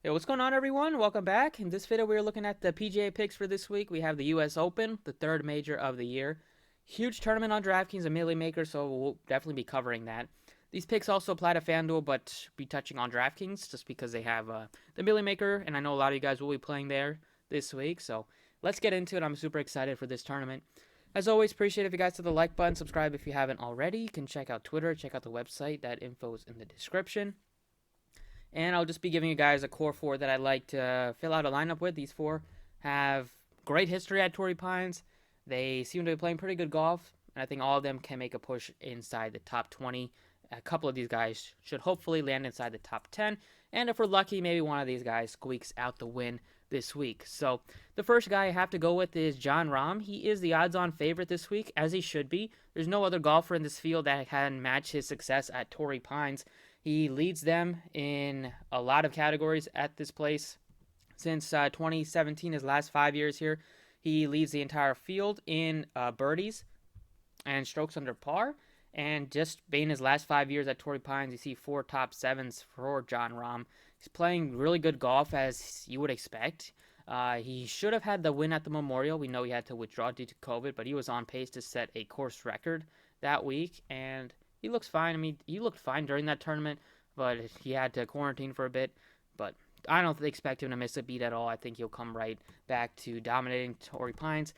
Hey, what's going on, everyone? Welcome back. In this video, we're looking at the PGA picks for this week. We have the U.S. Open, the third major of the year. Huge tournament on Draftkings, a Millie Maker, so we'll definitely be covering that. These picks also apply to FanDuel, but be touching on Draftkings just because they have the Millie Maker, and I know a lot of you guys will be playing there this week. So let's get into it. I'm super excited for this tournament. As always, appreciate if you guys hit the like button, subscribe if you haven't already. You can check out Twitter, check out the website. That info is in the description. And I'll just be giving you guys a core four that I like to fill out a lineup with. These four have great history at Torrey Pines. They seem to be playing pretty good golf, and I think all of them can make a push inside the top 20. A couple of these guys should hopefully land inside the top 10, and if we're lucky, maybe one of these guys squeaks out the win this week. So the first guy I have to go with is Jon Rahm. He is the odds-on favorite this week, as he should be. There's no other golfer in this field that can match his success at Torrey Pines. He leads them in a lot of categories at this place. Since 2017, his last 5 years here, he leads the entire field in birdies and strokes under par. And just being his last 5 years at Torrey Pines, you see four top sevens for Jon Rahm. He's playing really good golf, as you would expect. He should have had the win at the Memorial. We know he had to withdraw due to COVID, but he was on pace to set a course record that week, and he looks fine. I mean, he looked fine during that tournament, but he had to quarantine for a bit. But I don't expect him to miss a beat at all. I think he'll come right back to dominating Torrey Pines.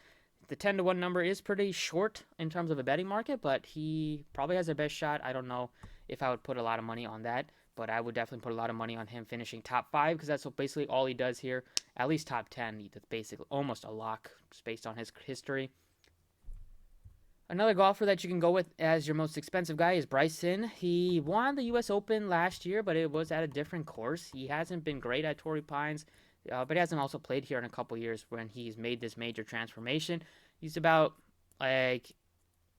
The 10-1 number is pretty short in terms of a betting market, but he probably has the best shot. I don't know if I would put a lot of money on that, but I would definitely put a lot of money on him finishing top 5 because that's basically all he does here. At least top 10. That's basically almost a lock just based on his history. Another golfer that you can go with as your most expensive guy is Bryson. He won the U.S. Open last year, but it was at a different course. He hasn't been great at Torrey Pines, but he hasn't also played here in a couple years when he's made this major transformation. He's about like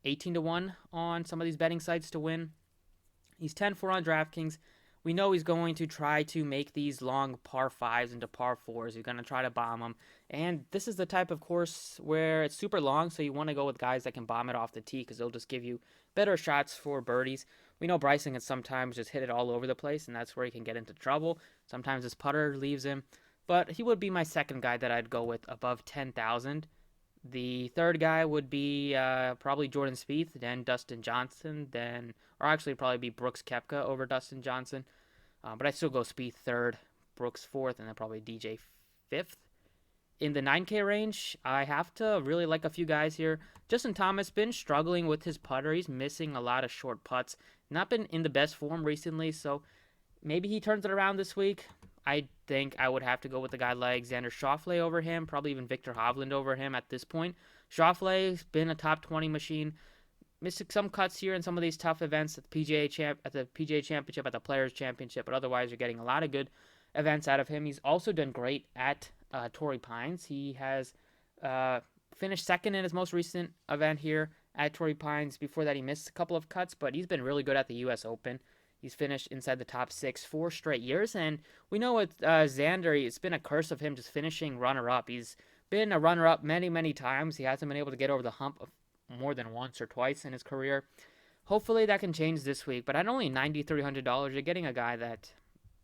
18-1 on some of these betting sites to win. He's 10-4 on DraftKings. We know he's going to try to make these long par 5s into par 4s. He's going to try to bomb them. And this is the type of course where it's super long, so you want to go with guys that can bomb it off the tee because they'll just give you better shots for birdies. We know Bryson can sometimes just hit it all over the place, and that's where he can get into trouble. Sometimes his putter leaves him. But he would be my second guy that I'd go with above 10,000. The third guy would be probably Jordan Spieth, then Dustin Johnson, or actually probably be Brooks Koepka over Dustin Johnson. But I still go Spieth third, Brooks fourth, and then probably DJ fifth. In the 9K range, I have to really like a few guys here. Justin Thomas been struggling with his putter. He's missing a lot of short putts. Not been in the best form recently, so maybe he turns it around this week. I think I would have to go with a guy like Xander Schauffele over him, probably even Victor Hovland over him at this point. Schauffele's been a top 20 machine, missing some cuts here in some of these tough events at the PGA Championship, at the Players Championship, but otherwise you're getting a lot of good events out of him. He's also done great at Torrey Pines. He has finished second in his most recent event here at Torrey Pines. Before that, he missed a couple of cuts, but he's been really good at the U.S. Open. He's finished inside the top 6 4 straight years, and we know with Xander, it's been a curse of him just finishing runner-up. He's been a runner-up many, many times. He hasn't been able to get over the hump of more than once or twice in his career. Hopefully that can change this week, but at only $9,300, you're getting a guy that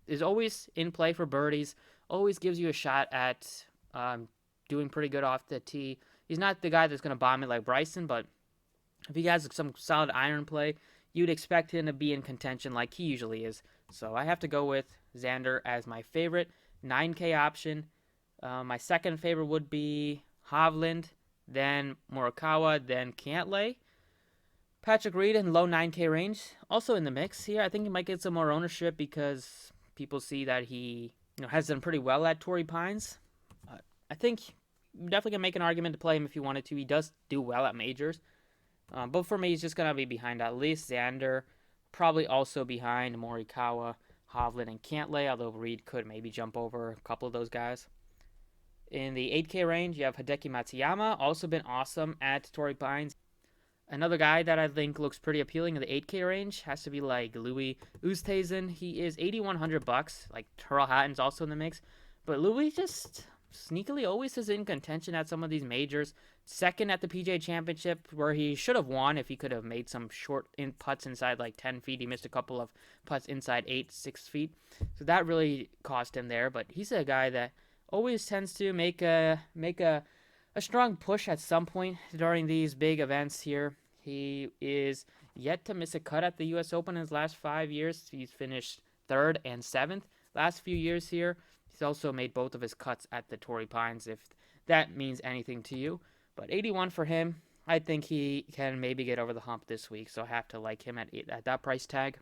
is always in play for birdies, always gives you a shot at doing pretty good off the tee. He's not the guy that's going to bomb it like Bryson, but if he has some solid iron play, you'd expect him to be in contention like he usually is. So I have to go with Xander as my favorite 9K option. My second favorite would be Hovland, then Morikawa, then Cantlay. Patrick Reed in low 9K range, also in the mix here. I think he might get some more ownership because people see that he has done pretty well at Torrey Pines. I think you definitely can make an argument to play him if you wanted to. He does do well at majors. But for me, he's just going to be behind at least Xander, probably also behind Morikawa, Hovland, and Cantlay, although Reed could maybe jump over a couple of those guys. In the 8K range, you have Hideki Matsuyama, also been awesome at Torrey Pines. Another guy that I think looks pretty appealing in the 8K range has to be like Louis Oosthuizen. He is $8,100. Like Terrell Hatton's also in the mix, but Louis just sneakily always is in contention at some of these majors. Second at the PGA Championship, where he should have won if he could have made some short putts inside like 10 feet. He missed a couple of putts inside 6 feet. So that really cost him there. But he's a guy that always tends to make a strong push at some point during these big events here. He is yet to miss a cut at the U.S. Open in his last 5 years. He's finished third and seventh last few years here. He's also made both of his cuts at the Torrey Pines, if that means anything to you. But 81 for him. I think he can maybe get over the hump this week, so I have to like him at that price tag.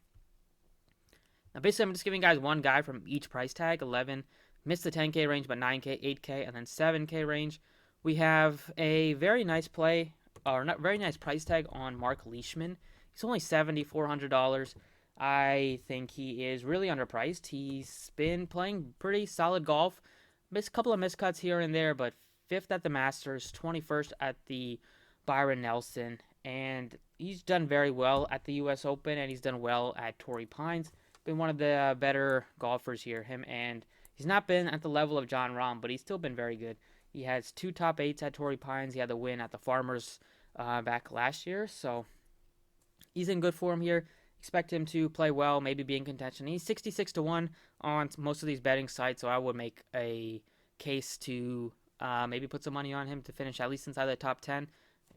Now, basically, I'm just giving guys one guy from each price tag. 11 missed the 10K range, but 9K, 8K, and then 7K range. We have a very nice play, or not very nice price tag on Mark Leishman. He's only $7,400. I think he is really underpriced. He's been playing pretty solid golf. Missed a couple of miscuts here and there, but 5th at the Masters, 21st at the Byron Nelson, and he's done very well at the U.S. Open, and he's done well at Torrey Pines. Been one of the better golfers here, him, and he's not been at the level of Jon Rahm, but he's still been very good. He has 2 top 8s at Torrey Pines. He had the win at the Farmers back last year, so he's in good form here. Expect him to play well, maybe be in contention. He's 66-1 on most of these betting sites, so I would make a case to maybe put some money on him to finish at least inside the top 10.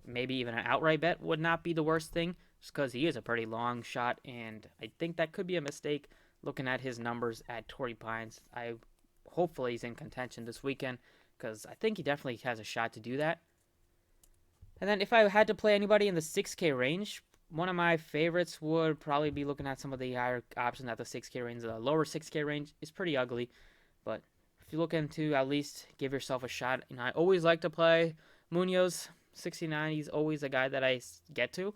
Maybe even an outright bet would not be the worst thing, just because he is a pretty long shot, and I think that could be a mistake looking at his numbers at Torrey Pines. Hopefully he's in contention this weekend, because I think he definitely has a shot to do that. And then if I had to play anybody in the 6K range, one of my favorites would probably be looking at some of the higher options at the 6K range. The lower 6K range is pretty ugly, but if you're looking to at least give yourself a shot, I always like to play Munoz. 69, he's always a guy that I get to.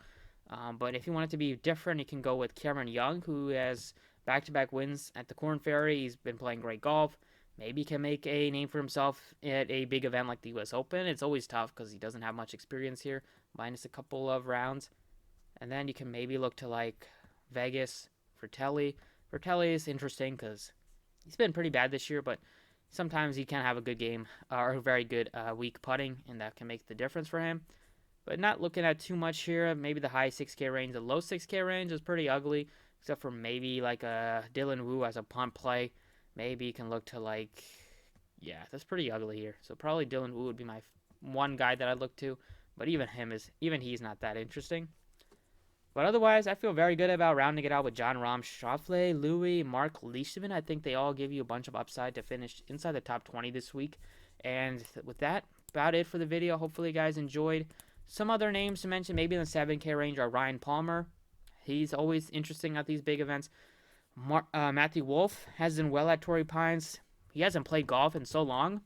But if you want it to be different, you can go with Cameron Young, who has back-to-back wins at the Korn Ferry. He's been playing great golf. Maybe he can make a name for himself at a big event like the U.S. Open. It's always tough because he doesn't have much experience here, minus a couple of rounds. And then you can maybe look to like Vegas, Fratelli. Fratelli is interesting because he's been pretty bad this year, but sometimes he can have a good game or a very good week putting, and that can make the difference for him. But not looking at too much here. Maybe the high 6K range. The low 6K range is pretty ugly, except for maybe like a Dylan Wu as a punt play. Maybe you can look to like, yeah, that's pretty ugly here. So probably Dylan Wu would be my one guy that I'd look to, but even he's not that interesting. But otherwise, I feel very good about rounding it out with Jon Rahm, Schauffele, Louis, Mark Leishman. I think they all give you a bunch of upside to finish inside the top 20 this week. And with that, about it for the video. Hopefully you guys enjoyed. Some other names to mention, maybe in the 7K range, are Ryan Palmer. He's always interesting at these big events. Matthew Wolff has done well at Torrey Pines. He hasn't played golf in so long.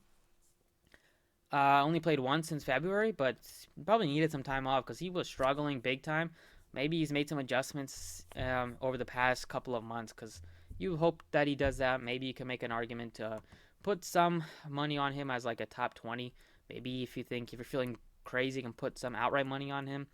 Only played once since February, but probably needed some time off because he was struggling big time. Maybe he's made some adjustments over the past couple of months, because you hope that he does that. Maybe you can make an argument to put some money on him as like a top 20. Maybe if you're feeling crazy, you can put some outright money on him.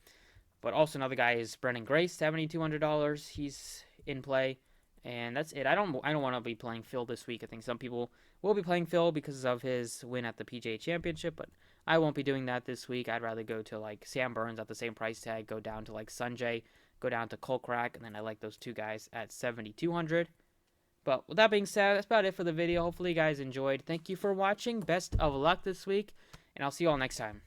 But also another guy is Brendan Grace, $7,200. He's in play, and that's it. I don't want to be playing Phil this week. I think some people will be playing Phil because of his win at the PGA Championship, but I won't be doing that this week. I'd rather go to like Sam Burns at the same price tag, go down to like Sanjay, go down to Kolkrak, and then I like those two guys at $7,200. But with that being said, that's about it for the video. Hopefully you guys enjoyed. Thank you for watching. Best of luck this week, and I'll see you all next time.